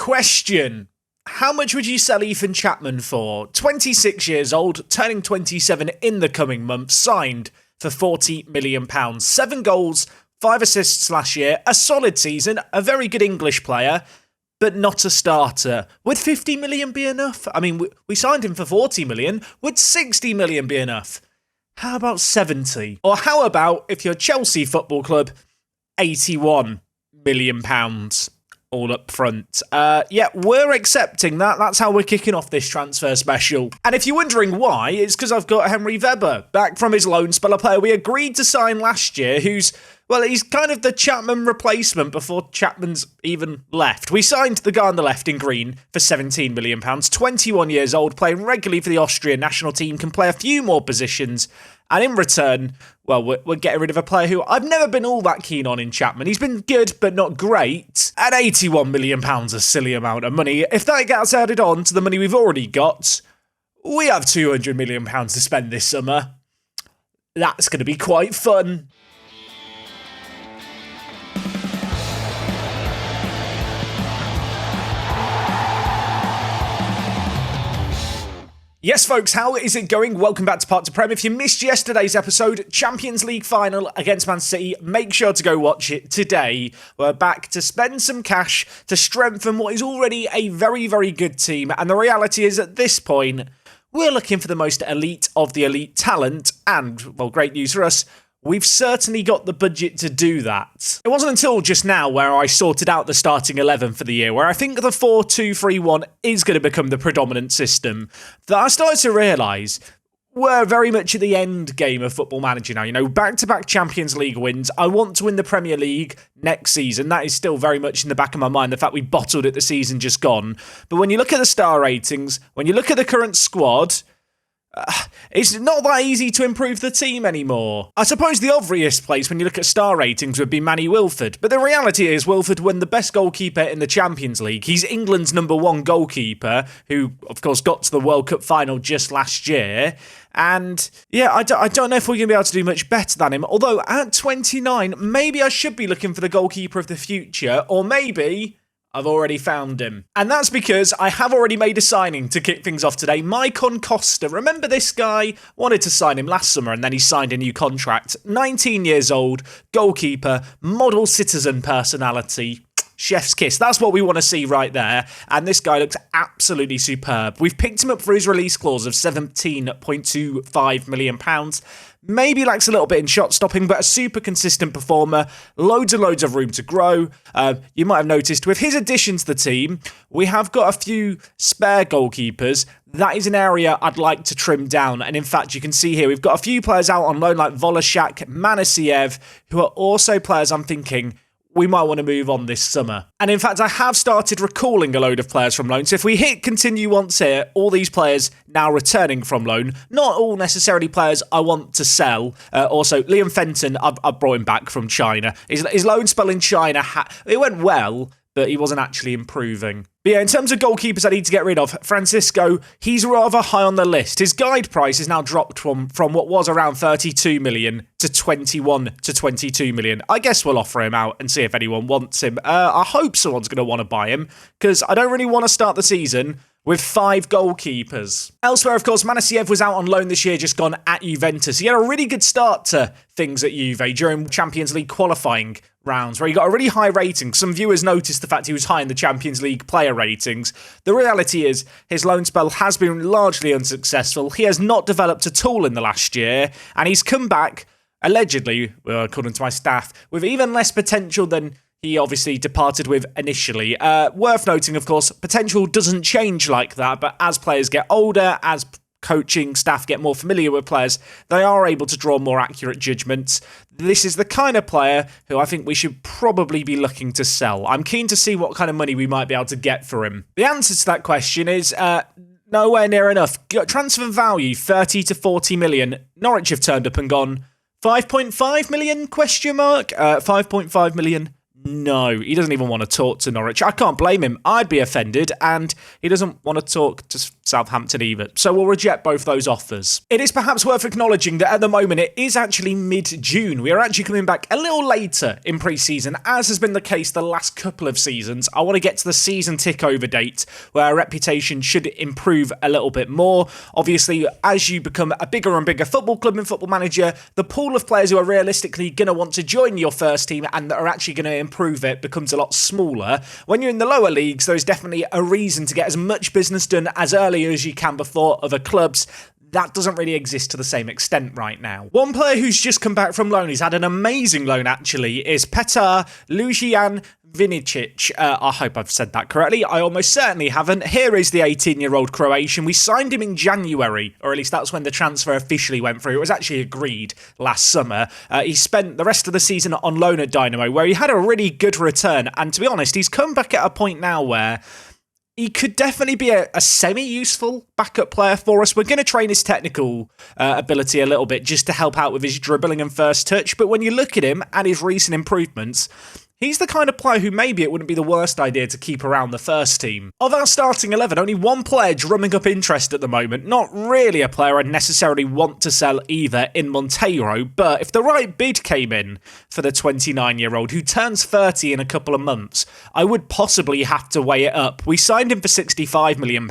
Question. How much would you sell Ethan Chapman for? 26 years old, turning 27 in the coming month, signed for £40 million. 7 goals, 5 assists last year, a solid season, a very good English player, but not a starter. Would 50 million be enough? I mean, we signed him for 40 million. Would 60 million be enough? How about 70? Or how about, if you're Chelsea Football Club, £81 million all up front? Yeah, we're accepting that. That's how we're kicking off this transfer special. And if you're wondering why, it's because I've got Henry Weber back from his loan spell, a player we agreed to sign last year who's, well, he's kind of the Chapman replacement before Chapman's even left. We signed the guy on the left in green for £17 million, 21 years old, playing regularly for the Austrian national team, can play a few more positions. And in return, well, we're getting rid of a player who I've never been all that keen on in Chapman. He's been good, but not great. At £81 million, a silly amount of money. If that gets added on to the money we've already got, we have £200 million to spend this summer. That's going to be quite fun. Yes, folks, how is it going? Welcome back to Part 2 Prem. If you missed yesterday's episode, Champions League final against Man City, make sure to go watch it today. We're back to spend some cash to strengthen what is already a very, very good team. And the reality is, at this point, we're looking for the most elite of the elite talent. And, well, great news for us, we've certainly got the budget to do that. It wasn't until just now where I sorted out the starting 11 for the year, where I think the 4-2-3-1 is going to become the predominant system, that I started to realise we're very much at the end game of Football Manager now. You know, back-to-back Champions League wins. I want to win the Premier League next season. That is still very much in the back of my mind, the fact we bottled it the season just gone. But when you look at the star ratings, when you look at the current squad, it's not that easy to improve the team anymore. I suppose the obvious place when you look at star ratings would be Manny Wilford, but the reality is Wilford won the best goalkeeper in the Champions League. He's England's #1 goalkeeper, who of course got to the World Cup final just last year. And yeah, I don't know if we're going to be able to do much better than him. Although at 29, maybe I should be looking for the goalkeeper of the future, or maybe I've already found him. And that's because I have already made a signing to kick things off today. Maicon Costa. Remember this guy? Wanted to sign him last summer and then he signed a new contract. 19 years old, goalkeeper, model citizen personality. Chef's kiss. That's what we want to see right there. And this guy looks absolutely superb. We've picked him up for his release clause of £17.25 million. Maybe lacks a little bit in shot stopping, but a super consistent performer. Loads and loads of room to grow. You might have noticed with his addition to the team, we have got a few spare goalkeepers. That is an area I'd like to trim down. And in fact, you can see here, we've got a few players out on loan like Volashak, Manasiev, who are also players I'm thinking we might want to move on this summer. And in fact, I have started recalling a load of players from loan. So if we hit continue once here, all these players now returning from loan, not all necessarily players I want to sell. Also, Liam Fenton, I've brought him back from China. His loan spell in China, it went well, but he wasn't actually improving. But yeah, in terms of goalkeepers I need to get rid of, Francisco, he's rather high on the list. His guide price has now dropped from what was around 32 million to 21 to 22 million. I guess we'll offer him out and see if anyone wants him. I hope someone's going to want to buy him, because I don't really want to start the season with 5 goalkeepers. Elsewhere, of course, Manasiev was out on loan this year, just gone at Juventus. He had a really good start to things at Juve during Champions League qualifying rounds, where he got a really high rating. Some viewers noticed the fact he was high in the Champions League player ratings. The reality is, his loan spell has been largely unsuccessful. He has not developed at all in the last year, and he's come back, allegedly, according to my staff, with even less potential than he obviously departed with initially. Worth noting, of course, potential doesn't change like that, but as players get older, as coaching staff get more familiar with players, they are able to draw more accurate judgments. This is the kind of player who I think we should probably be looking to sell. I'm keen to see what kind of money we might be able to get for him. The answer to that question is nowhere near enough. Transfer value, 30 to 40 million. Norwich have turned up and gone, 5.5 million, question mark? 5.5 million. No, he doesn't even want to talk to Norwich. I can't blame him. I'd be offended, and he doesn't want to talk to Southampton either. So we'll reject both those offers. It is perhaps worth acknowledging that at the moment it is actually mid-June. We are actually coming back a little later in pre-season, as has been the case the last couple of seasons. I want to get to the season tick-over date, where our reputation should improve a little bit more. Obviously, as you become a bigger and bigger football club in Football Manager, the pool of players who are realistically going to want to join your first team and that are actually going to improve it becomes a lot smaller. When you're in the lower leagues, there's definitely a reason to get as much business done as early as you can before other clubs. That doesn't really exist to the same extent right now. One player who's just come back from loan, he's had an amazing loan actually, is Petar Lucian Vinicic. I hope I've said that correctly. I almost certainly haven't. Here is the 18-year-old Croatian. We signed him in January, or at least that's when the transfer officially went through. It was actually agreed last summer. He spent the rest of the season on loan at Dynamo, where he had a really good return. And to be honest, he's come back at a point now where he could definitely be a semi-useful backup player for us. We're going to train his technical ability a little bit just to help out with his dribbling and first touch. But when you look at him and his recent improvements, he's the kind of player who maybe it wouldn't be the worst idea to keep around the first team. Of our starting 11, only one player drumming up interest at the moment. Not really a player I'd necessarily want to sell either in Monteiro, but if the right bid came in for the 29-year-old who turns 30 in a couple of months, I would possibly have to weigh it up. We signed him for £65 million,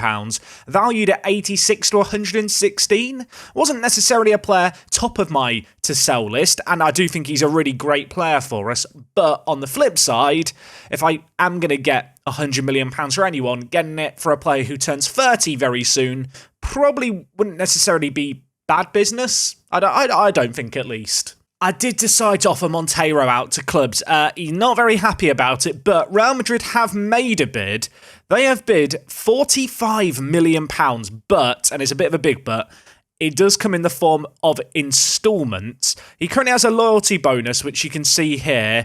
valued at 86 to 116. Wasn't necessarily a player top of my to sell list, and I do think he's a really great player for us, but on the flip side, if I am going to get £100 million for anyone, getting it for a player who turns 30 very soon probably wouldn't necessarily be bad business. I don't think, at least. I did decide to offer Monteiro out to clubs. He's not very happy about it, but Real Madrid have made a bid. They have bid £45 million, but, and it's a bit of a big but, it does come in the form of instalments. He currently has a loyalty bonus, which you can see here,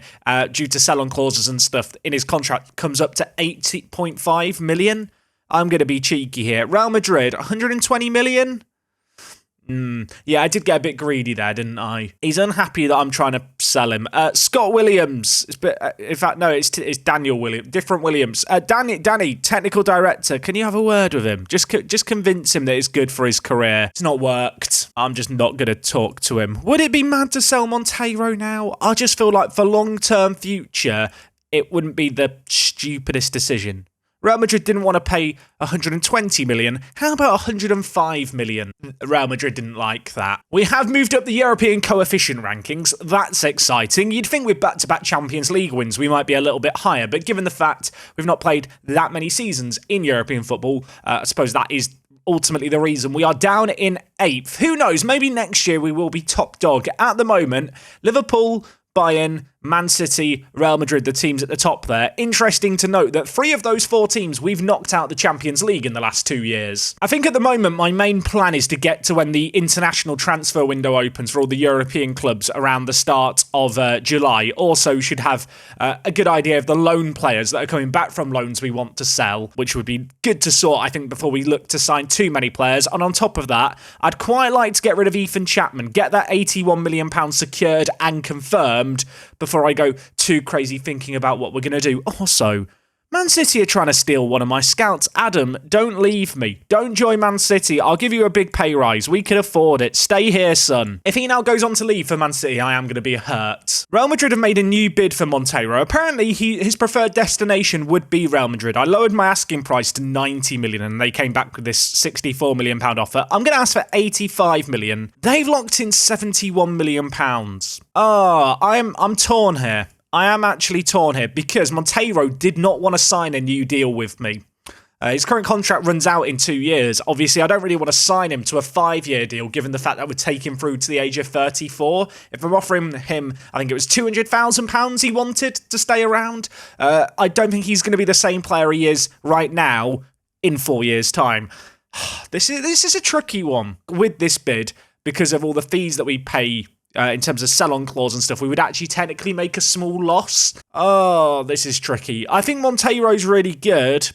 due to sell-on clauses and stuff in his contract, comes up to 80.5 million. I'm going to be cheeky here. Real Madrid, 120 million? Yeah, I did get a bit greedy there, didn't I? He's unhappy that I'm trying to sell him. Scott Williams. In fact, no, it's Daniel Williams. Different Williams. Danny, technical director. Can you have a word with him? Just convince him that it's good for his career. It's not worked. I'm just not going to talk to him. Would it be mad to sell Monteiro now? I just feel like for long-term future, it wouldn't be the stupidest decision. Real Madrid didn't want to pay 120 million. How about 105 million? Real Madrid didn't like that. We have moved up the European coefficient rankings. That's exciting. You'd think with back-to-back Champions League wins, we might be a little bit higher. But given the fact we've not played that many seasons in European football, I suppose that is ultimately the reason we are down in 8th. Who knows? Maybe next year we will be top dog. At the moment, Liverpool, Bayern, Man City, Real Madrid, the teams at the top there. Interesting to note that 3 of those 4 teams we've knocked out the Champions League in the last 2 years. I think at the moment my main plan is to get to when the international transfer window opens for all the European clubs around the start of July. Also should have a good idea of the loan players that are coming back from loans we want to sell, which would be good to sort, I think, before we look to sign too many players. And on top of that, I'd quite like to get rid of Ethan Chapman, get that £81 million secured and confirmed before I go too crazy thinking about what we're going to do. Also, Man City are trying to steal one of my scouts. Adam, don't leave me. Don't join Man City. I'll give you a big pay rise. We can afford it. Stay here, son. If he now goes on to leave for Man City, I am going to be hurt. Real Madrid have made a new bid for Monteiro. Apparently, his preferred destination would be Real Madrid. I lowered my asking price to 90 million and they came back with this 64 million pound offer. I'm going to ask for 85 million. They've locked in 71 million pounds. Oh, I'm torn here. I am actually torn here because Monteiro did not want to sign a new deal with me. His current contract runs out in 2 years. Obviously, I don't really want to sign him to a 5-year deal, given the fact that would take him through to the age of 34. If I'm offering him, I think it was £200,000 he wanted to stay around. I don't think he's going to be the same player he is right now in 4 years' time. This is a tricky one with this bid because of all the fees that we pay. In terms of sell-on clause and stuff, we would actually technically make a small loss. Oh, this is tricky. I think Monteiro's really good.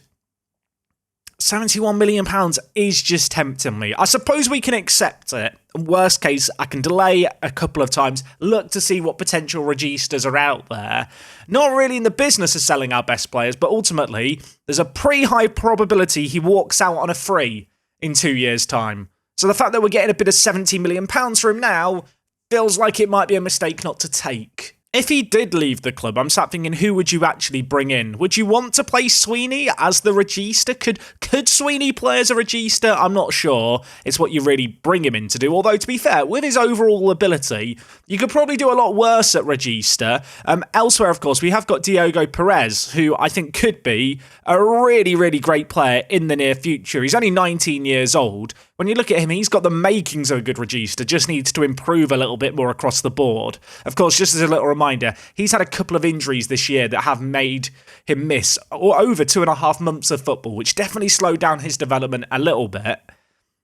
£71 million is just tempting me. I suppose we can accept it. Worst case, I can delay a couple of times, look to see what potential registas are out there. Not really in the business of selling our best players, but ultimately, there's a pretty high probability he walks out on a free in 2 years' time. So the fact that we're getting a bit of £70 million for him now feels like it might be a mistake not to take. If he did leave the club, I'm sat thinking, who would you actually bring in? Would you want to play Sweeney as the regista? Could Sweeney play as a regista? I'm not sure. It's what you really bring him in to do. Although, to be fair, with his overall ability, you could probably do a lot worse at regista. Elsewhere, of course, we have got Diogo Perez, who I think could be a really, really great player in the near future. He's only 19 years old. When you look at him, he's got the makings of a good regista, just needs to improve a little bit more across the board. Of course, just as a little reminder, he's had a couple of injuries this year that have made him miss over 2.5 months of football, which definitely slowed down his development a little bit.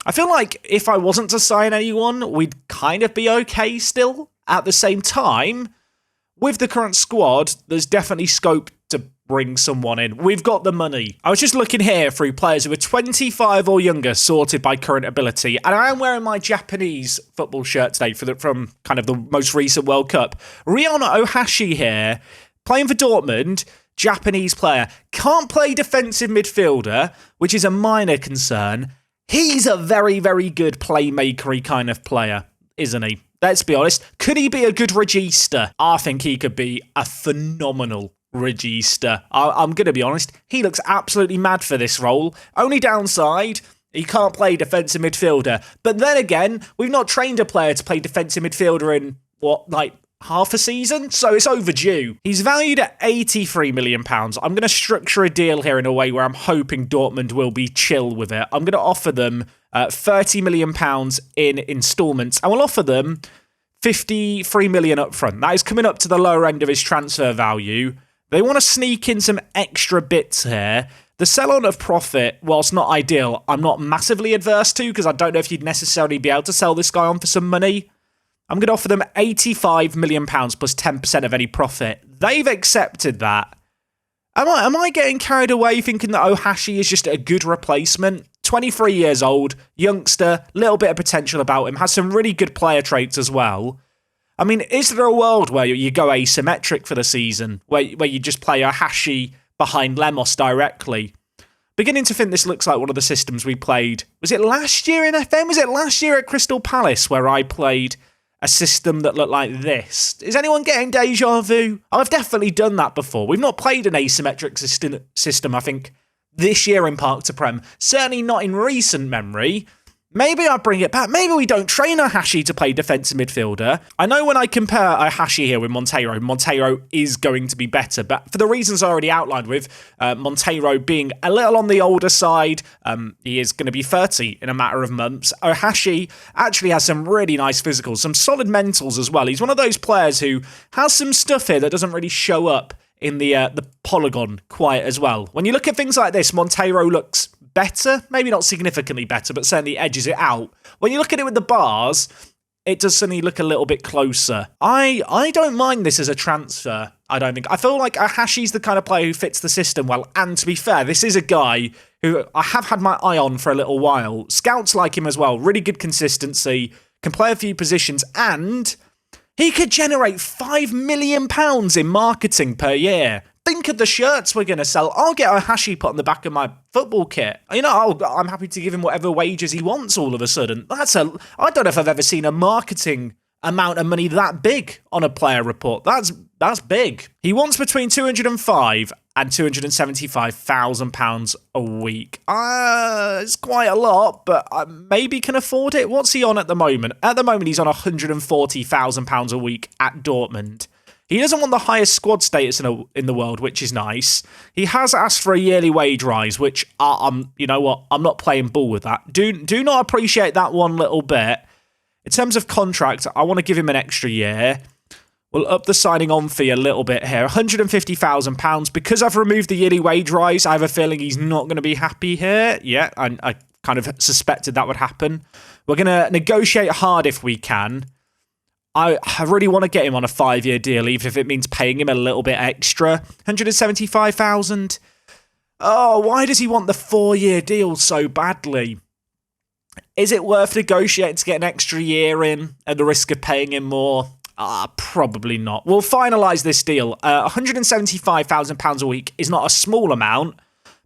I feel like if I wasn't to sign anyone, we'd kind of be okay still. At the same time, with the current squad, there's definitely scope to bring someone in. We've got the money. I was just looking here through players who are 25 or younger, sorted by current ability, and I am wearing my Japanese football shirt today from kind of the most recent World Cup. Rion Ohashi here, playing for Dortmund, Japanese player, can't play defensive midfielder, which is a minor concern. He's a very, very good playmaker-y kind of player, isn't he? Let's be honest. Could he be a good regista? I think he could be a phenomenal regista. I'm going to be honest. He looks absolutely mad for this role. Only downside, he can't play defensive midfielder. But then again, we've not trained a player to play defensive midfielder in, half a season? So it's overdue. He's valued at £83 million. I'm going to structure a deal here in a way where I'm hoping Dortmund will be chill with it. I'm going to offer them £30 million in instalments. I will offer them £53 million up front. That is coming up to the lower end of his transfer value. They want to sneak in some extra bits here. The sell-on of profit, whilst not ideal, I'm not massively adverse to, because I don't know if you'd necessarily be able to sell this guy on for some money. I'm going to offer them £85 million plus 10% of any profit. They've accepted that. Am I getting carried away thinking that Ohashi is just a good replacement? 23 years old, youngster, little bit of potential about him, has some really good player traits as well. I mean, is there a world where you go asymmetric for the season, where you just play Ohashi behind Lemos directly? Beginning to think this looks like one of the systems we played. Was it last year in FM? Was it last year at Crystal Palace where I played a system that looked like this? Is anyone getting deja vu? I've definitely done that before. We've not played an asymmetric system, I think, this year in Park to Prem. Certainly not in recent memory. Maybe I bring it back. Maybe we don't train Ohashi to play defensive midfielder. I know when I compare Ohashi here with Monteiro is going to be better, but for the reasons I already outlined with Monteiro being a little on the older side, he is going to be 30 in a matter of months. Ohashi actually has some really nice physicals, some solid mentals as well. He's one of those players who has some stuff here that doesn't really show up in the polygon quite as well. When you look at things like this, Monteiro looks better, maybe not significantly better, but certainly edges it out. When you look at it with the bars, it does suddenly look a little bit closer. I don't mind this as a transfer, I don't think. I feel like Ohashi's the kind of player who fits the system well, and to be fair, this is a guy who I have had my eye on for a little while. Scouts like him as well, really good consistency, can play a few positions, and he could generate £5 million in marketing per year. Think of the shirts we're going to sell. I'll get Ohashi put on the back of my football kit. I'm happy to give him whatever wages he wants all of a sudden. I don't know if I've ever seen a marketing amount of money that big on a player report. That's big. He wants between £205,000 and £275,000 a week. It's quite a lot, but I maybe can afford it. What's he on at the moment? At the moment, he's on £140,000 a week at Dortmund. He doesn't want the highest squad status in the world, which is nice. He has asked for a yearly wage rise, which you know what? I'm not playing ball with that. Do not appreciate that one little bit. In terms of contract, I want to give him an extra year. We'll up the signing on fee a little bit here. £150,000. Because I've removed the yearly wage rise, I have a feeling he's not going to be happy here. Yeah, I kind of suspected that would happen. We're going to negotiate hard if we can. I really want to get him on a 5-year deal, even if it means paying him a little bit extra. £175,000. Oh, why does he want the 4-year deal so badly? Is it worth negotiating to get an extra year in at the risk of paying him more? Probably not. We'll finalise this deal. £175,000 a week is not a small amount,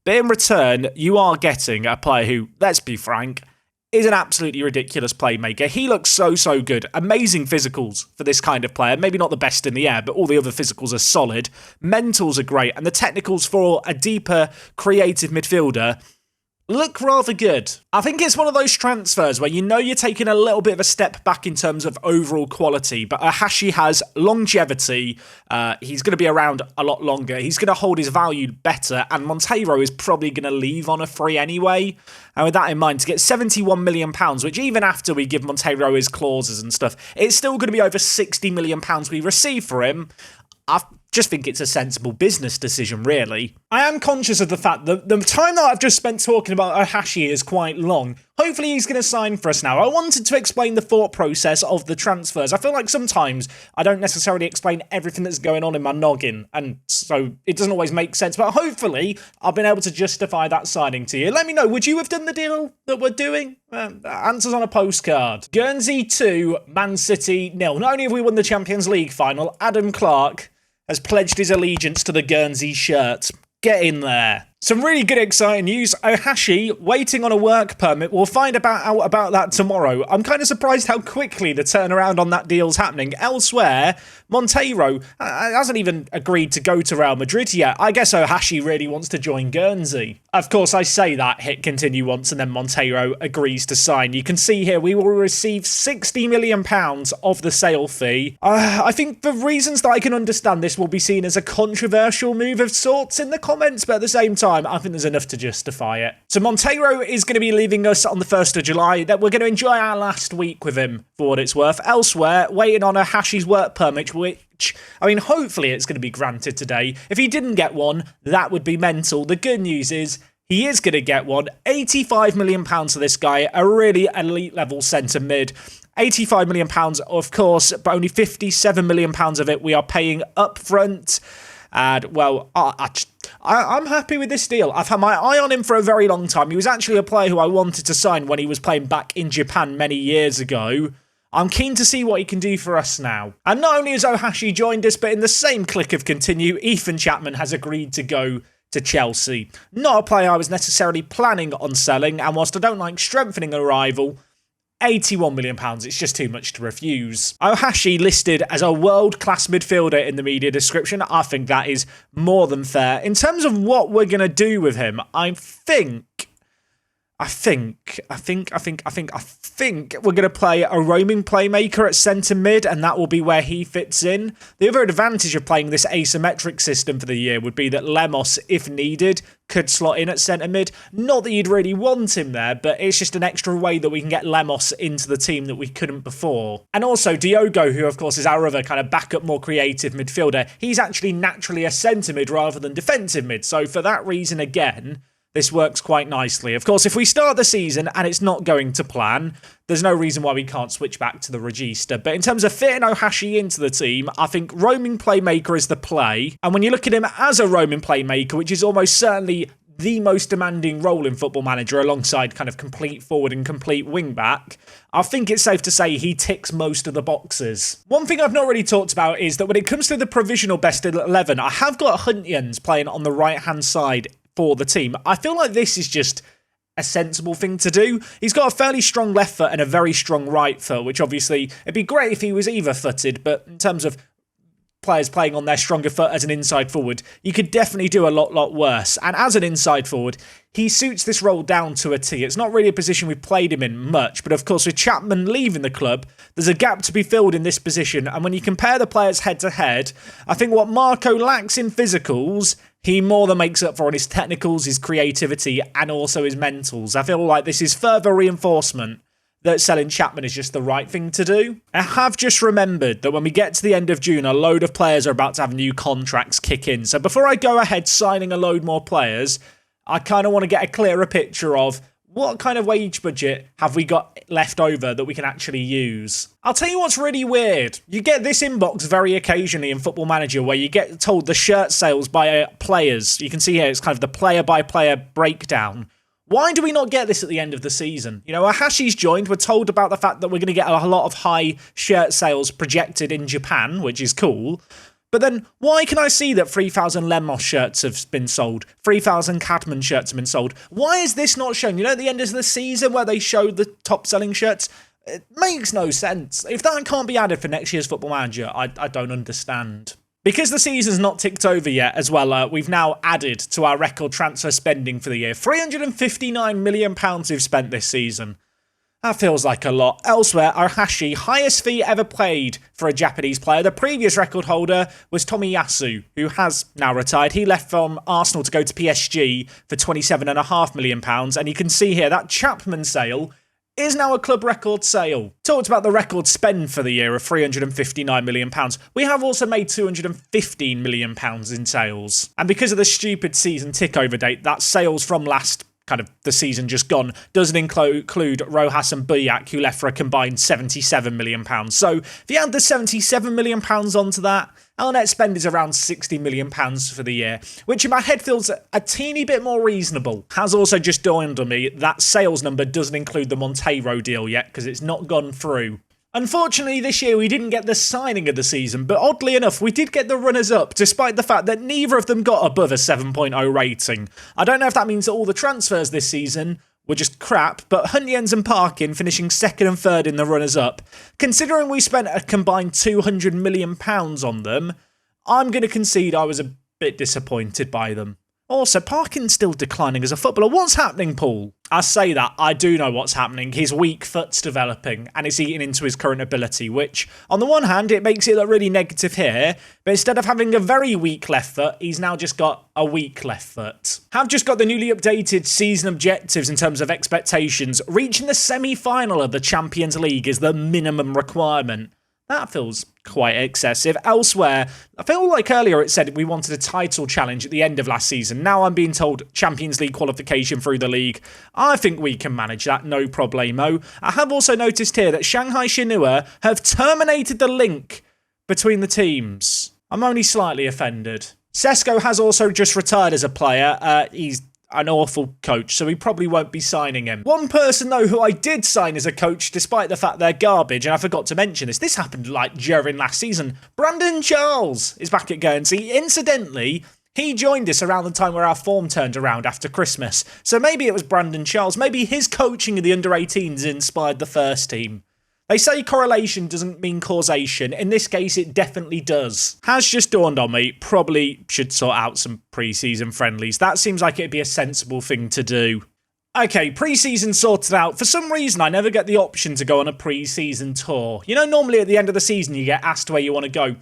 but in return, you are getting a player who, let's be frank, is an absolutely ridiculous playmaker. He looks so good. Amazing physicals for this kind of player. Maybe not the best in the air, but all the other physicals are solid. Mentals are great, and the technicals for a deeper, creative midfielder look rather good. I think it's one of those transfers where you know you're taking a little bit of a step back in terms of overall quality, but Ohashi has longevity. He's going to be around a lot longer. He's going to hold his value better, and Monteiro is probably going to leave on a free anyway. And with that in mind, to get £71 million, which even after we give Monteiro his clauses and stuff, it's still going to be over £60 million we receive for him. I just think it's a sensible business decision, really. I am conscious of the fact that the time that I've just spent talking about Ohashi is quite long. Hopefully he's going to sign for us now. I wanted to explain the thought process of the transfers. I feel like sometimes I don't necessarily explain everything that's going on in my noggin, and so it doesn't always make sense, but hopefully I've been able to justify that signing to you. Let me know, would you have done the deal that we're doing? Answers on a postcard. Guernsey 2, Man City 0. Not only have we won the Champions League final, Adam Clark has pledged his allegiance to the Guernsey shirt. Get in there. Some really good exciting news. Ohashi, waiting on a work permit. We'll find out about that tomorrow. I'm kind of surprised how quickly the turnaround on that deal's happening. Elsewhere, Monteiro hasn't even agreed to go to Real Madrid yet. I guess Ohashi really wants to join Guernsey. Of course, I say that, hit continue once, and then Monteiro agrees to sign. You can see here we will receive £60 million of the sale fee. I think for reasons that I can understand, this will be seen as a controversial move of sorts in the comments, but at the same time, I think there's enough to justify it. So Monteiro is going to be leaving us on the 1st of July. That we're going to enjoy our last week with him for what it's worth. Elsewhere, waiting on Ohashi's work permit, which, I mean, hopefully it's going to be granted today. If he didn't get one, that would be mental. The good news is he is going to get one. £85 million for this guy, a really elite level centre mid. £85 million, of course, but only £57 million of it we are paying up front. And, well, I'm happy with this deal. I've had my eye on him for a very long time. He was actually a player who I wanted to sign when he was playing back in Japan many years ago. I'm keen to see what he can do for us now. And not only has Ohashi joined us, but in the same click of continue, Ethan Chapman has agreed to go to Chelsea. Not a player I was necessarily planning on selling, and whilst I don't like strengthening a rival, £81 million, it's just too much to refuse. Ohashi listed as a world-class midfielder in the media description. I think that is more than fair. In terms of what we're going to do with him, I think we're going to play a roaming playmaker at centre mid, and that will be where he fits in. The other advantage of playing this asymmetric system for the year would be that Lemos, if needed, could slot in at centre mid. Not that you'd really want him there, but it's just an extra way that we can get Lemos into the team that we couldn't before. And also Diogo, who of course is our other kind of backup, more creative midfielder, he's actually naturally a centre mid rather than defensive mid. So for that reason, again, this works quite nicely. Of course, if we start the season and it's not going to plan, there's no reason why we can't switch back to the Regista. But in terms of fitting Ohashi into the team, I think roaming playmaker is the play. And when you look at him as a roaming playmaker, which is almost certainly the most demanding role in Football Manager alongside kind of complete forward and complete wing back, I think it's safe to say he ticks most of the boxes. One thing I've not really talked about is that when it comes to the provisional best 11, I have got Huntjens playing on the right-hand side for the team. I feel like this is just a sensible thing to do. He's got a fairly strong left foot and a very strong right foot, which obviously it'd be great if he was either footed, but in terms of players playing on their stronger foot as an inside forward, you could definitely do a lot worse. And as an inside forward, he suits this role down to a T. It's not really a position we've played him in much, but of course with Chapman leaving the club, there's a gap to be filled in this position. And when you compare the players head to head, I think what Marco lacks in physicals, he more than makes up for on his technicals, his creativity, and also his mentals. I feel like this is further reinforcement that selling Chapman is just the right thing to do. I have just remembered that when we get to the end of June, a load of players are about to have new contracts kick in. So before I go ahead signing a load more players, I kind of want to get a clearer picture of what kind of wage budget have we got bit left over that we can actually use. I'll tell you what's really weird. You get this inbox very occasionally in Football Manager where you get told the shirt sales by players. You can see here it's kind of the player-by-player breakdown. Why do we not get this at the end of the season? You know, Ahashi's joined. We're told about the fact that we're going to get a lot of high shirt sales projected in Japan, which is cool. But then, why can I see that 3,000 Lemos shirts have been sold? 3,000 Cadman shirts have been sold. Why is this not shown? You know, at the end of the season where they showed the top-selling shirts? It makes no sense. If that can't be added for next year's Football Manager, I don't understand. Because the season's not ticked over yet as well, we've now added to our record transfer spending for the year. £359 million we've spent this season. That feels like a lot. Elsewhere, Ahashi, highest fee ever paid for a Japanese player. The previous record holder was Tomiyasu, who has now retired. He left from Arsenal to go to PSG for £27.5 million. And you can see here that Chapman sale is now a club record sale. Talked about the record spend for the year of £359 million. We have also made £215 million in sales. And because of the stupid season tick-over date, that sales from the season just gone, doesn't include Rojas and Buyak, who left for a combined £77 million. So if you add the £77 million onto that, our net spend is around £60 million for the year, which in my head feels a teeny bit more reasonable. Has also just dawned on me that sales number doesn't include the Monteiro deal yet, because it's not gone through. Unfortunately, this year we didn't get the signing of the season, but oddly enough, we did get the runners-up, despite the fact that neither of them got above a 7.0 rating. I don't know if that means that all the transfers this season were just crap, but Hunyens and Parkin finishing second and third in the runners-up. Considering we spent a combined £200 million on them, I'm going to concede I was a bit disappointed by them. Also, Parkin's still declining as a footballer. What's happening, Paul? I say that, I do know what's happening. His weak foot's developing, and it's eating into his current ability, which, on the one hand, it makes it look really negative here, but instead of having a very weak left foot, he's now just got a weak left foot. Have just got the newly updated season objectives in terms of expectations. Reaching the semi-final of the Champions League is the minimum requirement. That feels quite excessive. Elsewhere, I feel like earlier it said we wanted a title challenge at the end of last season. Now I'm being told Champions League qualification through the league. I think we can manage that, no problemo. I have also noticed here that Shanghai Shenhua have terminated the link between the teams. I'm only slightly offended. Sesko has also just retired as a player. He's an awful coach, so we probably won't be signing him. One person, though, who I did sign as a coach, despite the fact they're garbage, and I forgot to mention this happened, during last season. Brandon Charles is back at Guernsey. Incidentally, he joined us around the time where our form turned around after Christmas. So maybe it was Brandon Charles. Maybe his coaching of the under-18s inspired the first team. They say correlation doesn't mean causation. In this case, it definitely does. Has just dawned on me, probably should sort out some pre-season friendlies. That seems like it'd be a sensible thing to do. Okay, pre-season sorted out. For some reason, I never get the option to go on a pre-season tour. You know, normally at the end of the season, you get asked where you want to go.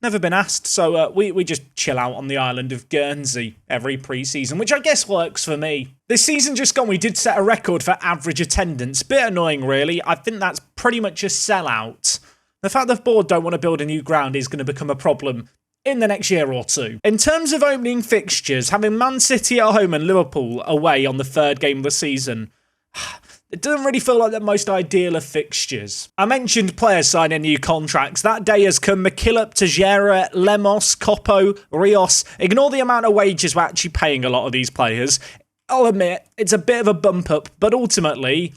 Never been asked, so we just chill out on the island of Guernsey every pre-season, which I guess works for me. This season just gone, we did set a record for average attendance. Bit annoying, really. I think that's pretty much a sellout. The fact the board don't want to build a new ground is going to become a problem in the next year or two. In terms of opening fixtures, having Man City at home and Liverpool away on the third game of the season, it doesn't really feel like the most ideal of fixtures. I mentioned players signing new contracts. That day has come. McKillop, Tejera, Lemos, Copo, Rios. Ignore the amount of wages we're actually paying a lot of these players. I'll admit, it's a bit of a bump up, but ultimately,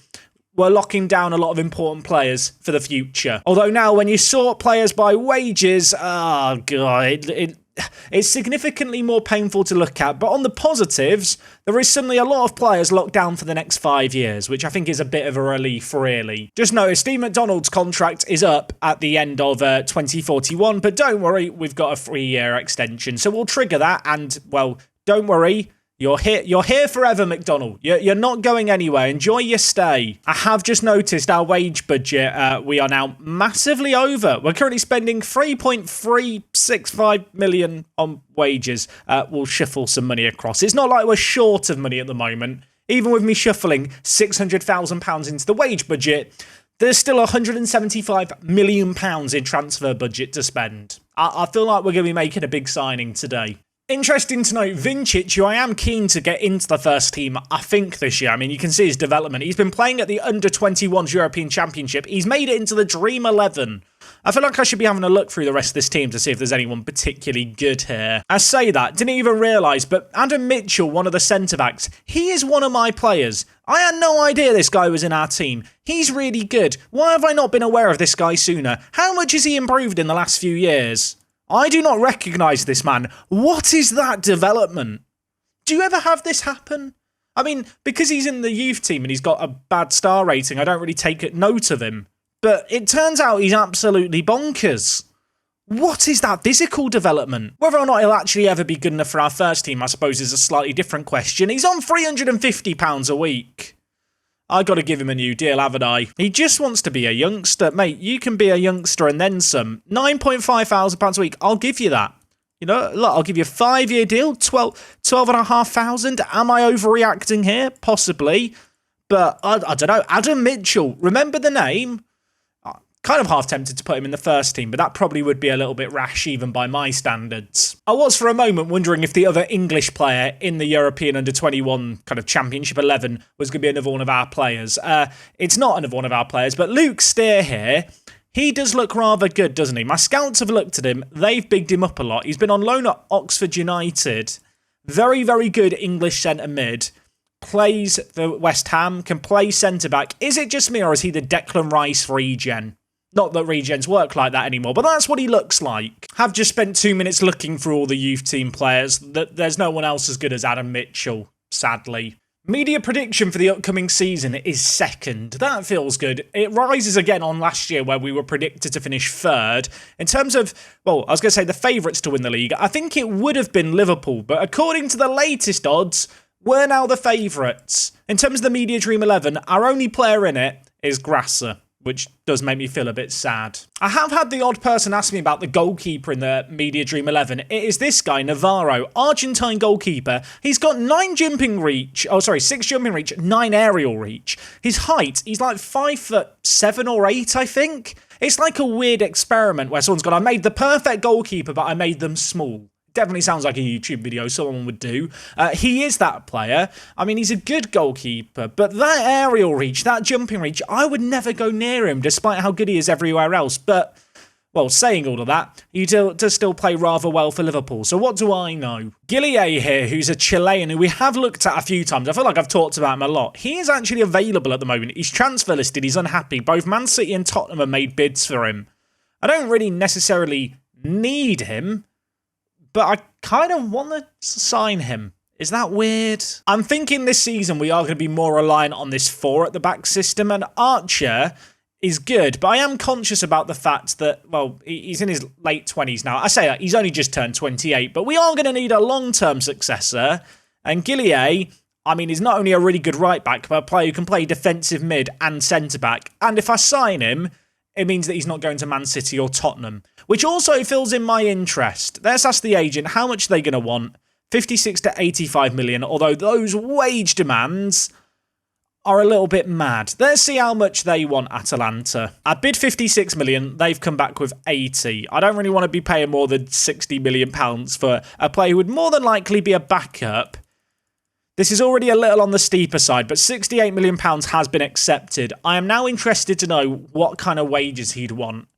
we're locking down a lot of important players for the future. Although now, when you sort players by wages, oh god, it's significantly more painful to look at. But on the positives, there is suddenly a lot of players locked down for the next 5 years, which I think is a bit of a relief, really. Just notice Steve McDonald's contract is up at the end of 2041, but don't worry, we've got a 3-year extension. So we'll trigger that, and, well, don't worry. You're here forever, McDonald. You're not going anywhere. Enjoy your stay. I have just noticed our wage budget, we are now massively over. We're currently spending 3.365 million on wages. We'll shuffle some money across. It's not like we're short of money at the moment. Even with me shuffling £600,000 into the wage budget, there's still £175 million in transfer budget to spend. I feel like we're going to be making a big signing today. Interesting to note, Vincic, who I am keen to get into the first team, I think, this year. I mean, you can see his development. He's been playing at the Under-21s European Championship. He's made it into the Dream 11. I feel like I should be having a look through the rest of this team to see if there's anyone particularly good here. I say that, didn't even realise, but Adam Mitchell, one of the centre-backs, he is one of my players. I had no idea this guy was in our team. He's really good. Why have I not been aware of this guy sooner? How much has he improved in the last few years? I do not recognise this man. What is that development? Do you ever have this happen? I mean, because he's in the youth team and he's got a bad star rating, I don't really take note of him. But it turns out he's absolutely bonkers. What is that physical development? Whether or not he'll actually ever be good enough for our first team, I suppose, is a slightly different question. He's on £350 a week. I got to give him a new deal, haven't I? He just wants to be a youngster. Mate, you can be a youngster and then some. £9,500 a week, I'll give you that. You know, look, I'll give you a 5-year deal, 12,500. Am I overreacting here? Possibly. But I don't know. Adam Mitchell, remember the name? Kind of half tempted to put him in the first team, but that probably would be a little bit rash even by my standards. I was for a moment wondering if the other English player in the European Under-21 kind of Championship 11 was going to be another one of our players. It's not another one of our players, but Luke Steer here, he does look rather good, doesn't he? My scouts have looked at him. They've bigged him up a lot. He's been on loan at Oxford United. Very, very good English centre mid. Plays for West Ham, can play centre-back. Is it just me or is he the Declan Rice regen? Not that regens work like that anymore, but that's what he looks like. Have just spent 2 minutes looking through all the youth team players. There's no one else as good as Adam Mitchell, sadly. Media prediction for the upcoming season is second. That feels good. It rises again on last year where we were predicted to finish third. In terms of, well, I was going to say the favourites to win the league, I think it would have been Liverpool, but according to the latest odds, we're now the favourites. In terms of the Media Dream 11, our only player in it is Grasser, which does make me feel a bit sad. I have had the odd person ask me about the goalkeeper in the Media Dream 11. It is this guy, Navarro, Argentine goalkeeper. He's got 6 jumping reach, 9 aerial reach. His height, he's like 5'7" or 8", I think. It's like a weird experiment where someone's gone, I made the perfect goalkeeper, but I made them small. Definitely sounds like a YouTube video someone would do. He is that player. I mean, he's a good goalkeeper, but that aerial reach, that jumping reach, I would never go near him, despite how good he is everywhere else. But, well, saying all of that, he does still play rather well for Liverpool. So what do I know? Gillier here, who's a Chilean, who we have looked at a few times. I feel like I've talked about him a lot. He is actually available at the moment. He's transfer listed. He's unhappy. Both Man City and Tottenham have made bids for him. I don't really necessarily need him, but I kind of want to sign him. Is that weird? I'm thinking this season we are going to be more reliant on this 4 at the back system, and Archer is good, but I am conscious about the fact that, well, he's in his late 20s now. I say that, he's only just turned 28, but we are going to need a long-term successor, and Gillier, I mean, he's not only a really good right-back, but a player who can play defensive mid and centre-back, and if I sign him, it means that he's not going to Man City or Tottenham, which also fills in my interest. Let's ask the agent, how much are they going to want? 56 to 85 million, although those wage demands are a little bit mad. Let's see how much they want, Atalanta. I bid 56 million, they've come back with 80. I don't really want to be paying more than 60 million pounds for a player who would more than likely be a backup. This is already a little on the steeper side, but £68 million has been accepted. I am now interested to know what kind of wages he'd want.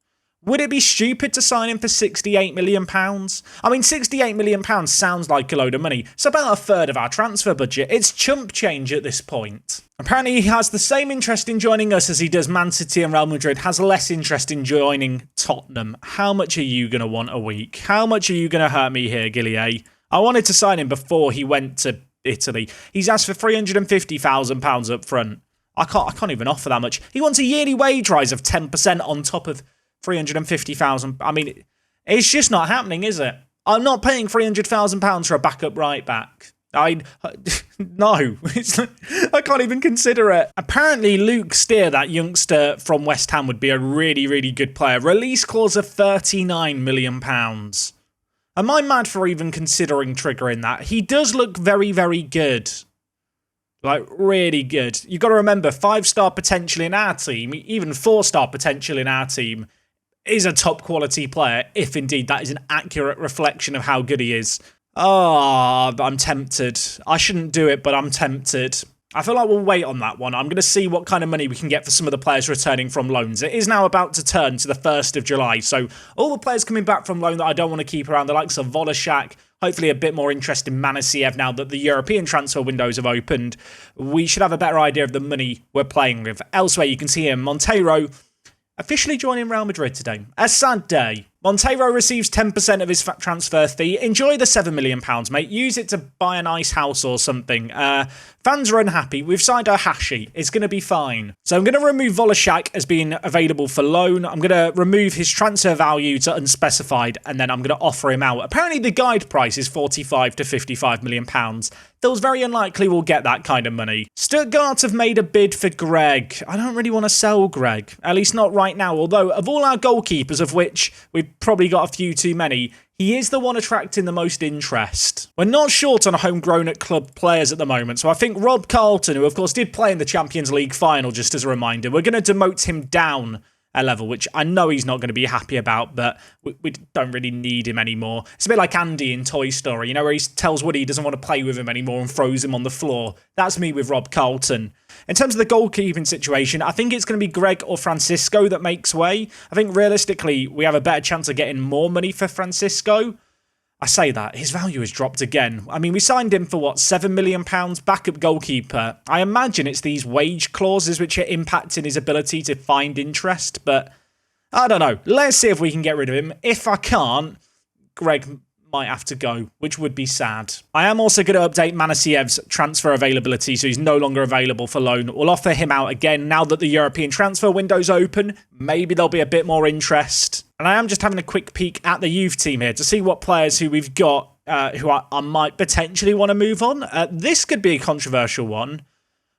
Would it be stupid to sign him for £68 million? I mean, £68 million sounds like a load of money. It's about a third of our transfer budget. It's chump change at this point. Apparently, he has the same interest in joining us as he does Man City and Real Madrid, has less interest in joining Tottenham. How much are you going to want a week? How much are you going to hurt me here, Gillier? I wanted to sign him before he went to Italy. He's asked for £350,000 up front. I can't even offer that much. He wants a yearly wage rise of 10% on top of 350,000. I mean, it's just not happening, is it? I'm not paying £300,000 for a backup right back. No, I can't even consider it. Apparently, Luke Steer, that youngster from West Ham, would be a really, really good player. Release clause of £39 million. Am I mad for even considering triggering that? He does look very, very good. Like, really good. You've got to remember, 5-star potential in our team, even 4-star potential in our team, is a top quality player, if indeed that is an accurate reflection of how good he is. Oh, I'm tempted. I shouldn't do it, but I'm tempted. I feel like we'll wait on that one. I'm going to see what kind of money we can get for some of the players returning from loans. It is now about to turn to the 1st of July, so all the players coming back from loan that I don't want to keep around, the likes of Volashak, hopefully a bit more interest in Manasiev now that the European transfer windows have opened. We should have a better idea of the money we're playing with. Elsewhere, you can see here, Monteiro officially joining Real Madrid today. A sad day. Monteiro receives 10% of his transfer fee. Enjoy the £7 million, mate. Use it to buy a nice house or something. Fans are unhappy. We've signed Hashi. It's going to be fine. So I'm going to remove Volashak as being available for loan. I'm going to remove his transfer value to unspecified, and then I'm going to offer him out. Apparently the guide price is 45 to £55 million. Feels very unlikely we'll get that kind of money. Stuttgart have made a bid for Greg. I don't really want to sell Greg, at least not right now. Although, of all our goalkeepers, of which we've probably got a few too many, he is the one attracting the most interest. We're not short on homegrown at club players at the moment, so I think Rob Carlton, who of course did play in the Champions League final, just as a reminder, we're going to demote him down a level, which I know he's not going to be happy about, but we don't really need him anymore. It's a bit like Andy in Toy Story, you know, where he tells Woody he doesn't want to play with him anymore and throws him on the floor. That's me with Rob Carlton. In terms of the goalkeeping situation, I think it's going to be Greg or Francisco that makes way. I think realistically, we have a better chance of getting more money for Francisco. I say that, his value has dropped again. I mean, we signed him for, what, £7 million, backup goalkeeper. I imagine it's these wage clauses which are impacting his ability to find interest, but I don't know. Let's see if we can get rid of him. If I can't, Greg might have to go, which would be sad. I am also going to update Manasiev's transfer availability, so he's no longer available for loan. We'll offer him out again now that the European transfer window's open. Maybe there'll be a bit more interest. And I am just having a quick peek at the youth team here to see what players who we've got who I might potentially want to move on. This could be a controversial one.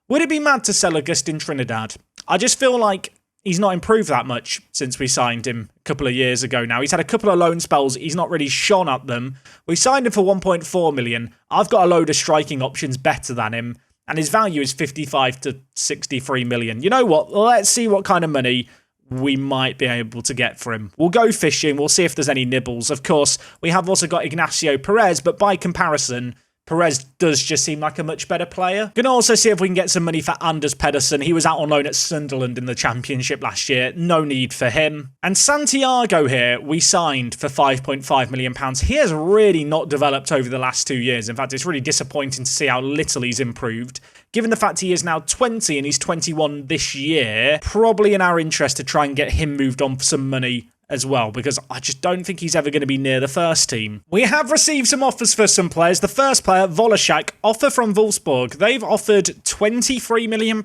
Would it be mad to sell Augustin Trinidad? I just feel like he's not improved that much since we signed him a couple of years ago now. He's had a couple of loan spells. He's not really shone at them. We signed him for 1.4 million. I've got a load of striking options better than him, and his value is 55 to 63 million. You know what? Let's see what kind of money we might be able to get for him. We'll go fishing. We'll see if there's any nibbles. Of course, we have also got Ignacio Perez, but by comparison, Perez does just seem like a much better player. Going to also see if we can get some money for Anders Pedersen. He was out on loan at Sunderland in the Championship last year. No need for him. And Santiago here, we signed for £5.5 million. He has really not developed over the last 2 years. In fact, it's really disappointing to see how little he's improved. Given the fact he is now 20 and he's 21 this year, probably in our interest to try and get him moved on for some money as well, because I just don't think he's ever going to be near the first team. We have received some offers for some players. The first player, Volashak, offer from Wolfsburg. They've offered £23 million.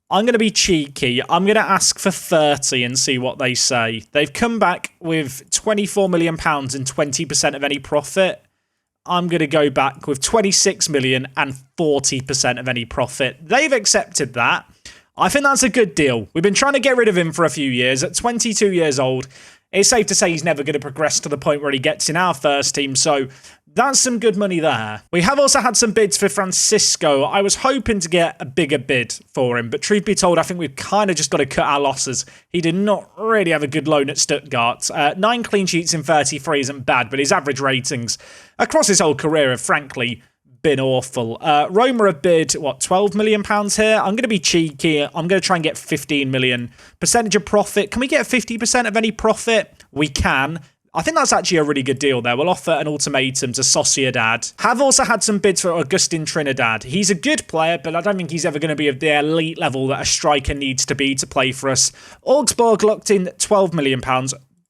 I'm going to be cheeky. I'm going to ask for 30 and see what they say. They've come back with £24 million and 20% of any profit. I'm going to go back with 26 million and 40% of any profit. They've accepted that. I think that's a good deal. We've been trying to get rid of him for a few years. At 22 years old, it's safe to say he's never going to progress to the point where he gets in our first team. So that's some good money there. We have also had some bids for Francisco. I was hoping to get a bigger bid for him, but truth be told, I think we've kind of just got to cut our losses. He did not really have a good loan at Stuttgart. 9 clean sheets in 33 isn't bad, but his average ratings across his whole career have frankly been awful. Roma have bid, £12 million here? I'm going to be cheeky. I'm going to try and get 15 million. Percentage of profit. Can we get 50% of any profit? We can. I think that's actually a really good deal there. We'll offer an ultimatum to Sociedad. Have also had some bids for Augustin Trinidad. He's a good player, but I don't think he's ever going to be of the elite level that a striker needs to be to play for us. Augsburg locked in £12 million.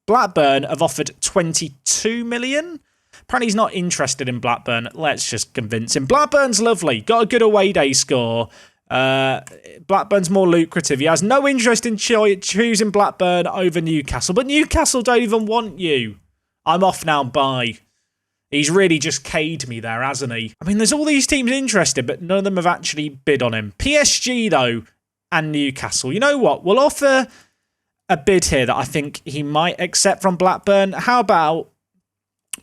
Blackburn have offered 22 million. Apparently he's not interested in Blackburn. Let's just convince him. Blackburn's lovely. Got a good away day score. Blackburn's more lucrative. He has no interest in choosing Blackburn over Newcastle. But Newcastle don't even want you. I'm off now. Bye. He's really just K'd me there, hasn't he? I mean, there's all these teams interested, but none of them have actually bid on him. PSG, though, and Newcastle. You know what? We'll offer a bid here that I think he might accept from Blackburn. How about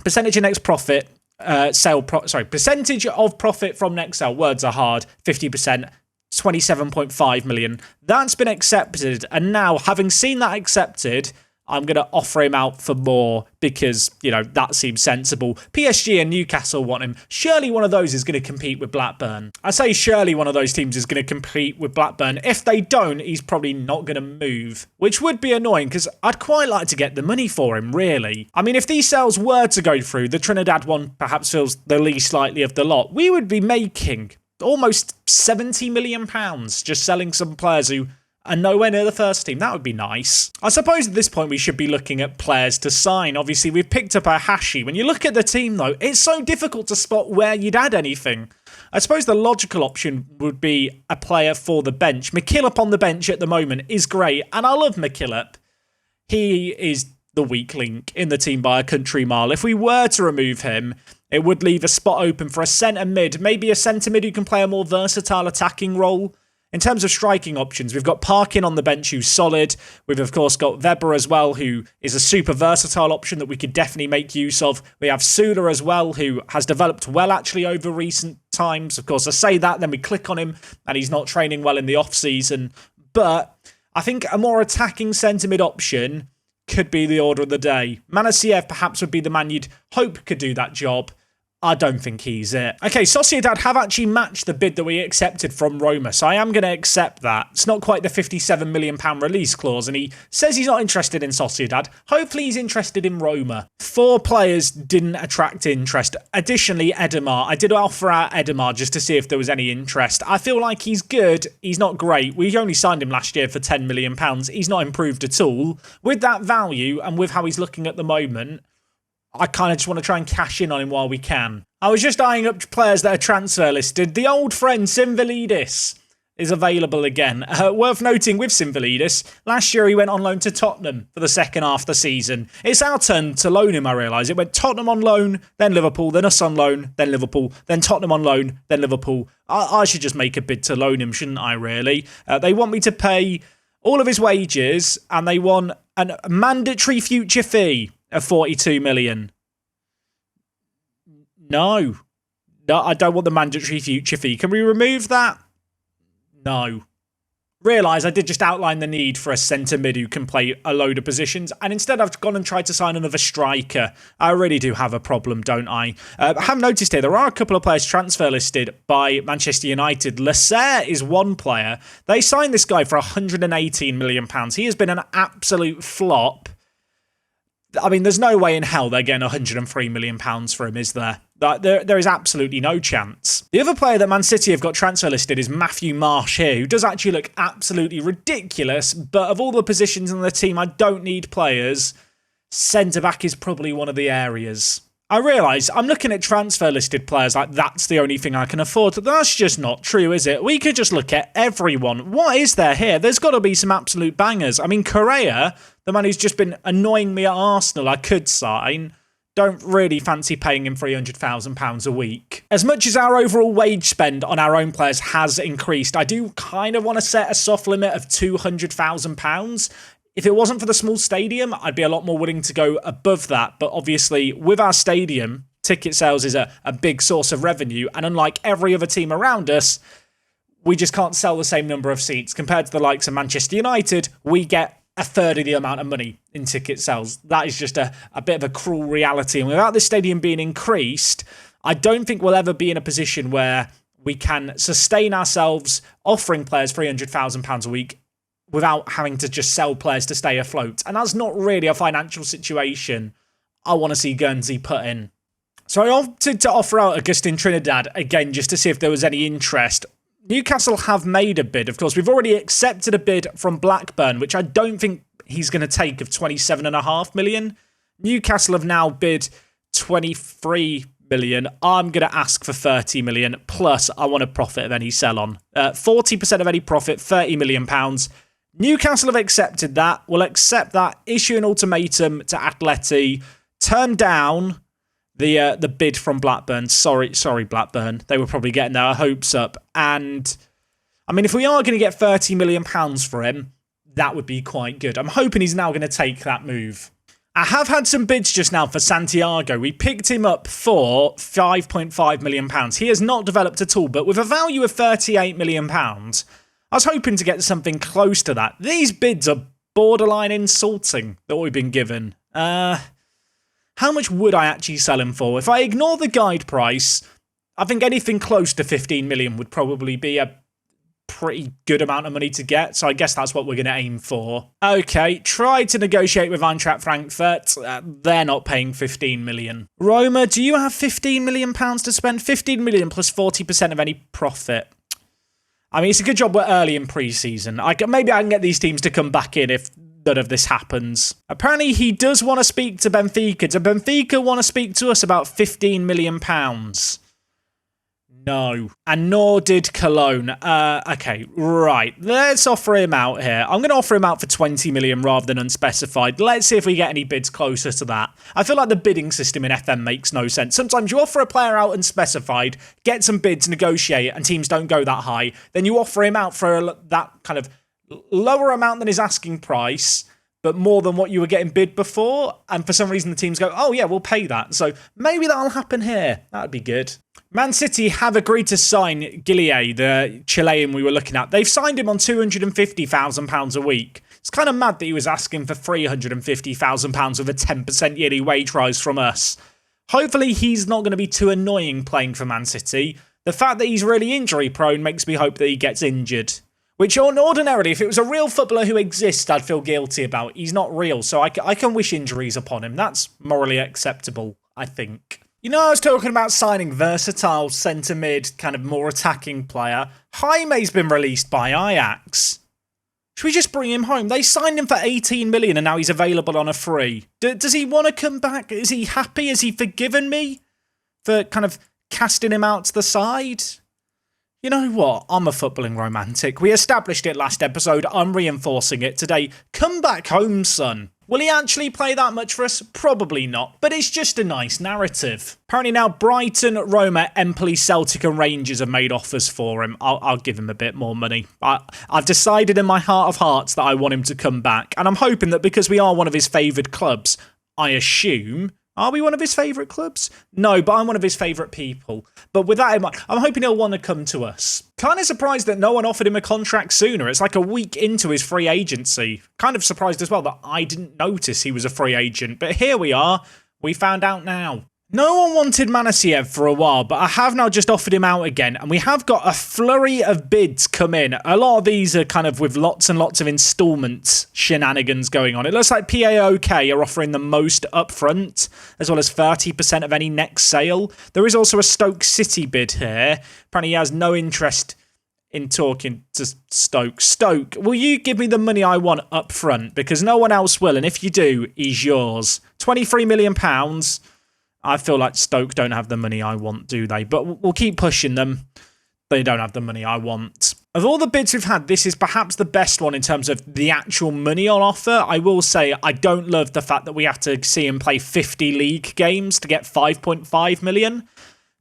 percentage of next profit, percentage of profit from next sale, words are hard, 50%, 27.5 million. That's been accepted, and now, having seen that accepted, I'm going to offer him out for more because, that seems sensible. PSG and Newcastle want him. Surely one of those is going to compete with Blackburn. I say surely one of those teams is going to compete with Blackburn. If they don't, he's probably not going to move, which would be annoying because I'd quite like to get the money for him, really. I mean, if these sales were to go through, the Trinidad one perhaps feels the least likely of the lot. We would be making almost £70 million just selling some players who are nowhere near the first team. That would be nice. I suppose at this point we should be looking at players to sign. Obviously, we've picked up our Hashi. When you look at the team, though, it's so difficult to spot where you'd add anything. I suppose the logical option would be a player for the bench. McKillop on the bench at the moment is great, and I love McKillop. He is the weak link in the team by a country mile. If we were to remove him, it would leave a spot open for a centre mid, maybe a centre mid who can play a more versatile attacking role. In terms of striking options, we've got Parkin on the bench who's solid. We've, of course, got Weber as well, who is a super versatile option that we could definitely make use of. We have Sula as well, who has developed well, actually, over recent times. Of course, I say that, then we click on him, and he's not training well in the off-season. But I think a more attacking centre-mid option could be the order of the day. Manasiev perhaps would be the man you'd hope could do that job. I don't think he's it. Okay, Sociedad have actually matched the bid that we accepted from Roma, so I am going to accept that. It's not quite the £57 million release clause, and he says he's not interested in Sociedad. Hopefully he's interested in Roma. 4 players didn't attract interest. Additionally, Edemar. I did offer out Edemar just to see if there was any interest. I feel like he's good. He's not great. We only signed him last year for £10 million. He's not improved at all. With that value, and with how he's looking at the moment, I kind of just want to try and cash in on him while we can. I was just eyeing up players that are transfer listed. The old friend Simvalidis is available again. Worth noting with Simvalidis, last year he went on loan to Tottenham for the second half of the season. It's our turn to loan him, I realise. It went Tottenham on loan, then Liverpool, then us on loan, then Liverpool, then Tottenham on loan, then Liverpool. I should just make a bid to loan him, shouldn't I, really? They want me to pay all of his wages, and they want a mandatory future fee of 42 million. No, I don't want the mandatory future fee. Can we remove that? No. Realise I did just outline the need for a centre mid who can play a load of positions, and instead I've gone and tried to sign another striker. I really do have a problem, don't I? I have noticed here there are a couple of players transfer listed by Manchester United. Lasser is one player. They signed this guy for £118 million. He has been an absolute flop. I mean, there's no way in hell they're getting £103 million for him, is there? There is absolutely no chance. The other player that Man City have got transfer listed is Matthew Marsh here, who does actually look absolutely ridiculous, but of all the positions in the team I don't need players, centre-back is probably one of the areas. I realise I'm looking at transfer listed players like that's the only thing I can afford. That's just not true, is it? We could just look at everyone. What is there here? There's got to be some absolute bangers. I mean, Correa, the man who's just been annoying me at Arsenal, I could sign. Don't really fancy paying him £300,000 a week. As much as our overall wage spend on our own players has increased, I do kind of want to set a soft limit of £200,000. If it wasn't for the small stadium, I'd be a lot more willing to go above that. But obviously, with our stadium, ticket sales is a big source of revenue. And unlike every other team around us, we just can't sell the same number of seats. Compared to the likes of Manchester United, we get a third of the amount of money in ticket sales. That is just a bit of a cruel reality. And without this stadium being increased, I don't think we'll ever be in a position where we can sustain ourselves offering players £300,000 a week without having to just sell players to stay afloat. And that's not really a financial situation I want to see Guernsey put in. So I opted to offer out Augustin Trinidad again just to see if there was any interest. Newcastle have made a bid. Of course, we've already accepted a bid from Blackburn, which I don't think he's going to take, of £27.5 million. Newcastle have now bid £23 million. I'm going to ask for £30 million, plus I want a profit of any sell-on. 40% of any profit, £30 million. Newcastle have accepted that. We'll accept that, issue an ultimatum to Atleti, turn down the bid from Blackburn. Sorry, Blackburn. They were probably getting their hopes up. And, I mean, if we are going to get £30 million for him, that would be quite good. I'm hoping he's now going to take that move. I have had some bids just now for Santiago. We picked him up for £5.5 million. He has not developed at all, but with a value of £38 million, I was hoping to get something close to that. These bids are borderline insulting that we've been given. How much would I actually sell him for? If I ignore the guide price, I think anything close to 15 million would probably be a pretty good amount of money to get, so I guess that's what we're going to aim for. Okay, try to negotiate with Eintracht Frankfurt. They're not paying 15 million. Roma, do you have 15 million pounds to spend? 15 million plus 40% of any profit. I mean, it's a good job we're early in pre-season. Maybe I can get these teams to come back in if none of this happens. Apparently, he does want to speak to Benfica. Do Benfica want to speak to us about 15 million pounds? No. And nor did Cologne. Okay, right. Let's offer him out here. I'm going to offer him out for 20 million rather than unspecified. Let's see if we get any bids closer to that. I feel like the bidding system in FM makes no sense. Sometimes you offer a player out unspecified, get some bids, negotiate, and teams don't go that high. Then you offer him out for that kind of lower amount than his asking price, but more than what you were getting bid before. And for some reason, the teams go, oh yeah, we'll pay that. So maybe that'll happen here. That'd be good. Man City have agreed to sign Guillier, the Chilean we were looking at. They've signed him on £250,000 a week. It's kind of mad that he was asking for £350,000 with a 10% yearly wage rise from us. Hopefully he's not going to be too annoying playing for Man City. The fact that he's really injury prone makes me hope that he gets injured. Which ordinarily, if it was a real footballer who exists, I'd feel guilty about. He's not real, so I can wish injuries upon him. That's morally acceptable, I think. You know, I was talking about signing versatile centre mid, kind of more attacking player. Jaime's been released by Ajax. Should we just bring him home? They signed him for 18 million and now he's available on a free. Does he want to come back? Is he happy? Has he forgiven me for kind of casting him out to the side? You know what? I'm a footballing romantic. We established it last episode. I'm reinforcing it today. Come back home, son. Will he actually play that much for us? Probably not, but it's just a nice narrative. Apparently now Brighton, Roma, Empoli, Celtic and Rangers have made offers for him. I'll give him a bit more money. I've decided in my heart of hearts that I want him to come back, and I'm hoping that because we are one of his favoured clubs, I assume... Are we one of his favourite clubs? No, but I'm one of his favourite people. But with that in mind, I'm hoping he'll want to come to us. Kind of surprised that no one offered him a contract sooner. It's like a week into his free agency. Kind of surprised as well that I didn't notice he was a free agent. But here we are. We found out now. No one wanted Manasiev for a while, but I have now just offered him out again, and we have got a flurry of bids come in. A lot of these are kind of with lots and lots of instalment shenanigans going on. It looks like PAOK are offering the most upfront, as well as 30% of any next sale. There is also a Stoke City bid here. Apparently he has no interest in talking to Stoke. Stoke, will you give me the money I want up front? Because no one else will, and if you do, he's yours. £23 million. I feel like Stoke don't have the money I want, do they? But we'll keep pushing them. They don't have the money I want. Of all the bids we've had, this is perhaps the best one in terms of the actual money on offer. I will say I don't love the fact that we have to see him play 50 league games to get 5.5 million.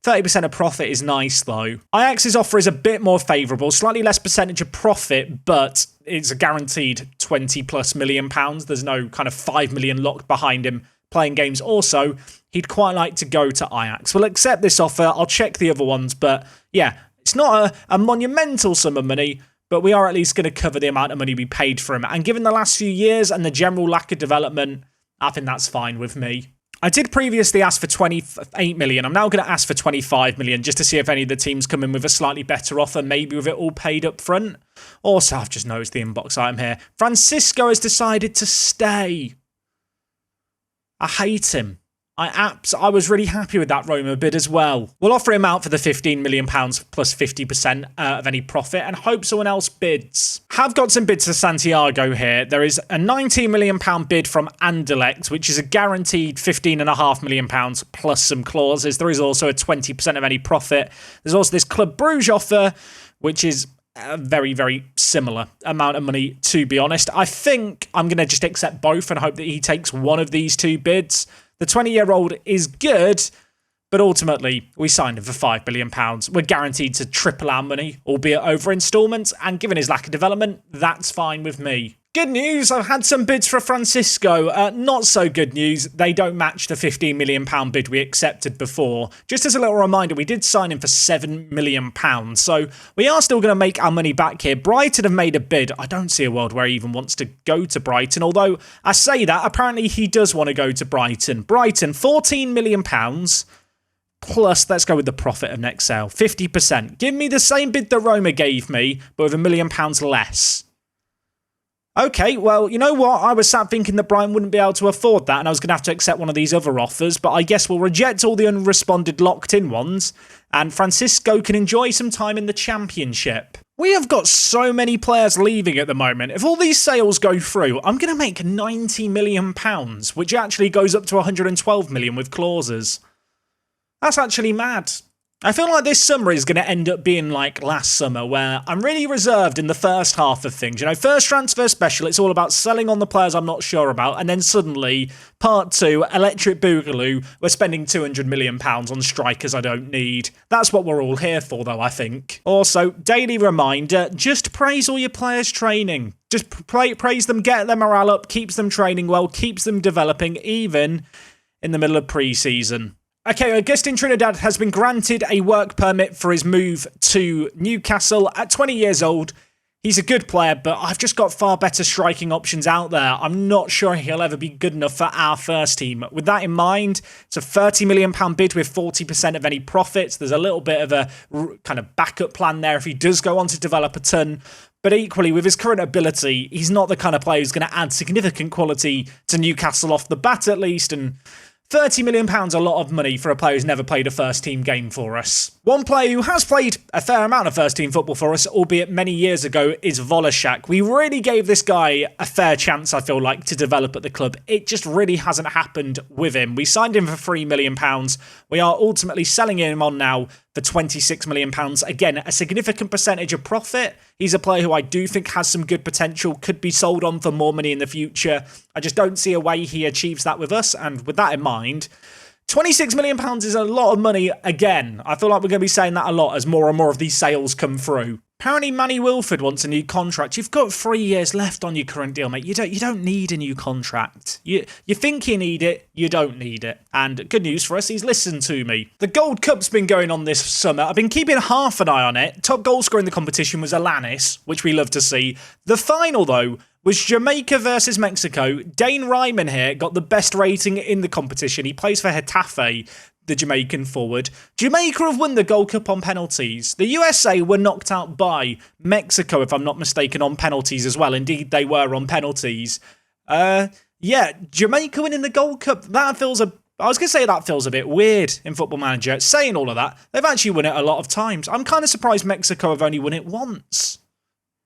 30% of profit is nice, though. Ajax's offer is a bit more favourable, slightly less percentage of profit, but it's a guaranteed 20 plus million pounds. There's no kind of 5 million locked behind him playing games. Also, he'd quite like to go to Ajax. We'll accept this offer. I'll check the other ones, but yeah, it's not a monumental sum of money, but we are at least going to cover the amount of money we paid for him. And given the last few years and the general lack of development, I think that's fine with me. I did previously ask for 28 million. I'm now going to ask for 25 million just to see if any of the teams come in with a slightly better offer, maybe with it all paid up front. Also, I've just noticed the inbox item here. Francisco has decided to stay. I hate him. I was really happy with that Roma bid as well. We'll offer him out for the £15 million plus 50% of any profit and hope someone else bids. Have got some bids for Santiago here. There is a £19 million bid from Anderlecht, which is a guaranteed £15.5 million plus some clauses. There is also a 20% of any profit. There's also this Club Bruges offer, which is a very, very similar amount of money, to be honest. I think I'm going to just accept both and hope that he takes one of these two bids. The 20-year-old is good, but ultimately, we signed him for £5 billion. We're guaranteed to triple our money, albeit over instalments, and given his lack of development, that's fine with me. Good news, I've had some bids for Francisco. Not so good news, they don't match the £15 million bid we accepted before. Just as a little reminder, we did sign him for £7 million, so we are still going to make our money back here. Brighton have made a bid. I don't see a world where he even wants to go to Brighton, although I say that, apparently he does want to go to Brighton. Brighton, £14 million. Plus, let's go with the profit of next sale, 50%. Give me the same bid that Roma gave me, but with £1 million less. Okay, well, you know what? I was sat thinking that Brian wouldn't be able to afford that and I was going to have to accept one of these other offers, but I guess we'll reject all the unresponded locked-in ones and Francisco can enjoy some time in the Championship. We have got so many players leaving at the moment. If all these sales go through, I'm going to make £90 million, which actually goes up to £112 million with clauses. That's actually mad. I feel like this summer is going to end up being like last summer, where I'm really reserved in the first half of things. You know, first transfer special, it's all about selling on the players I'm not sure about, and then suddenly, part 2, Electric Boogaloo, we're spending £200 million on strikers I don't need. That's what we're all here for, though, I think. Also, daily reminder, just praise all your players' training. Just praise them, get their morale up, keeps them training well, keeps them developing, even in the middle of pre-season. Okay, Augustin Trinidad has been granted a work permit for his move to Newcastle at 20 years old. He's a good player, but I've just got far better striking options out there. I'm not sure he'll ever be good enough for our first team. With that in mind, it's a £30 million bid with 40% of any profits. There's a little bit of a kind of backup plan there if he does go on to develop a ton. But equally, with his current ability, he's not the kind of player who's going to add significant quality to Newcastle off the bat at least, and £30 million, a lot of money for a player who's never played a first-team game for us. One player who has played a fair amount of first-team football for us, albeit many years ago, is Volashak. We really gave this guy a fair chance, I feel like, to develop at the club. It just really hasn't happened with him. We signed him for £3 million. We are ultimately selling him on now for £26 million. Again, a significant percentage of profit. He's a player who I do think has some good potential, could be sold on for more money in the future. I just don't see a way he achieves that with us, and with that in mind, £26 million is a lot of money again. I feel like we're going to be saying that a lot as more and more of these sales come through. Apparently Manny Wilford wants a new contract. You've got 3 years left on your current deal, mate. You don't need a new contract. You think you need it, you don't need it. And good news for us, he's listened to me. The Gold Cup's been going on this summer. I've been keeping half an eye on it. Top goal scorer in the competition was Alanis, which we love to see. The final, though, was Jamaica versus Mexico. Dane Ryman here got the best rating in the competition. He plays for Getafe, the Jamaican forward. Jamaica have won the Gold Cup on penalties. The USA were knocked out by Mexico, if I'm not mistaken, on penalties as well. Indeed, they were on penalties. Yeah, Jamaica winning the Gold Cup, that feels I was going to say that feels a bit weird in Football Manager. Saying all of that, they've actually won it a lot of times. I'm kind of surprised Mexico have only won it once.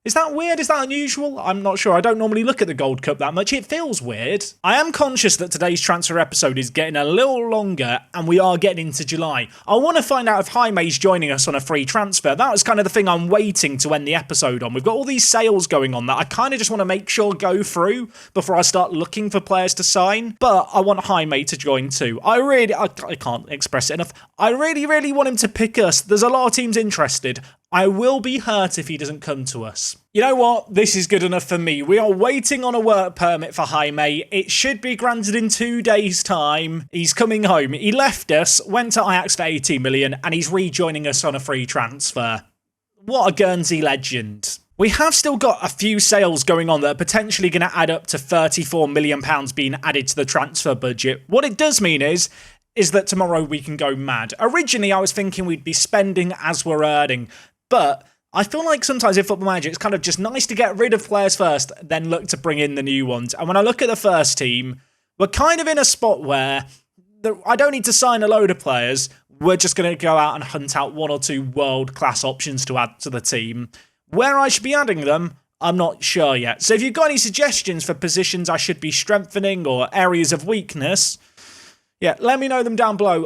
Is that weird? Is that unusual? I'm not sure. I don't normally look at the Gold Cup that much. It feels weird. I am conscious that today's transfer episode is getting a little longer and we are getting into July. I want to find out if Jaime's joining us on a free transfer. That was kind of the thing I'm waiting to end the episode on. We've got all these sales going on that I kind of just want to make sure go through before I start looking for players to sign. But I want Jaime to join too. I can't express it enough. I really want him to pick us. There's a lot of teams interested. I will be hurt if he doesn't come to us. You know what? This is good enough for me. We are waiting on a work permit for Jaime. It should be granted in 2 days' time. He's coming home. He left us, went to Ajax for 80 million, and he's rejoining us on a free transfer. What a Guernsey legend. We have still got a few sales going on that are potentially going to add up to £34 million being added to the transfer budget. What it does mean is that tomorrow we can go mad. Originally, I was thinking we'd be spending as we're earning. But I feel like sometimes in Football Manager, it's kind of just nice to get rid of players first, then look to bring in the new ones. And when I look at the first team, we're kind of in a spot where I don't need to sign a load of players. We're just going to go out and hunt out 1 or 2 world-class options to add to the team. Where I should be adding them, I'm not sure yet. So if you've got any suggestions for positions I should be strengthening or areas of weakness, yeah, let me know them down below,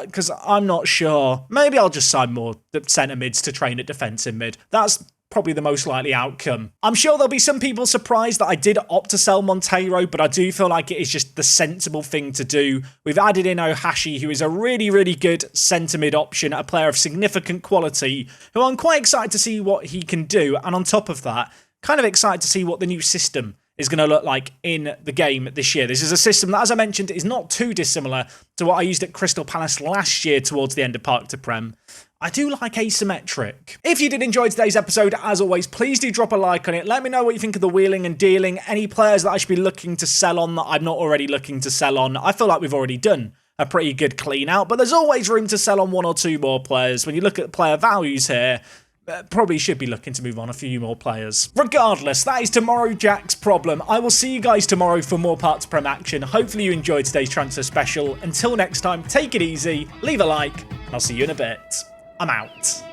because I'm not sure. Maybe I'll just sign more centre mids to train at defensive mid. That's probably the most likely outcome. I'm sure there'll be some people surprised that I did opt to sell Monteiro, but I do feel like it is just the sensible thing to do. We've added in Ohashi, who is a really good centre mid option, a player of significant quality, who I'm quite excited to see what he can do. And on top of that, kind of excited to see what the new system is going to look like in the game this year. This is a system that, as I mentioned, is not too dissimilar to what I used at Crystal Palace last year towards the end of Park to Prem. I do like asymmetric. If you did enjoy today's episode, as always, please do drop a like on it. Let me know what you think of the wheeling and dealing, any players that I should be looking to sell on that I'm not already looking to sell on. I feel like we've already done a pretty good clean out, but there's always room to sell on 1 or 2 more players. When you look at player values here, probably should be looking to move on a few more players. Regardless, that is tomorrow Jack's problem. I will see you guys tomorrow for more Park to Prem action. Hopefully you enjoyed today's transfer special. Until next time, take it easy, leave a like, and I'll see you in a bit. I'm out.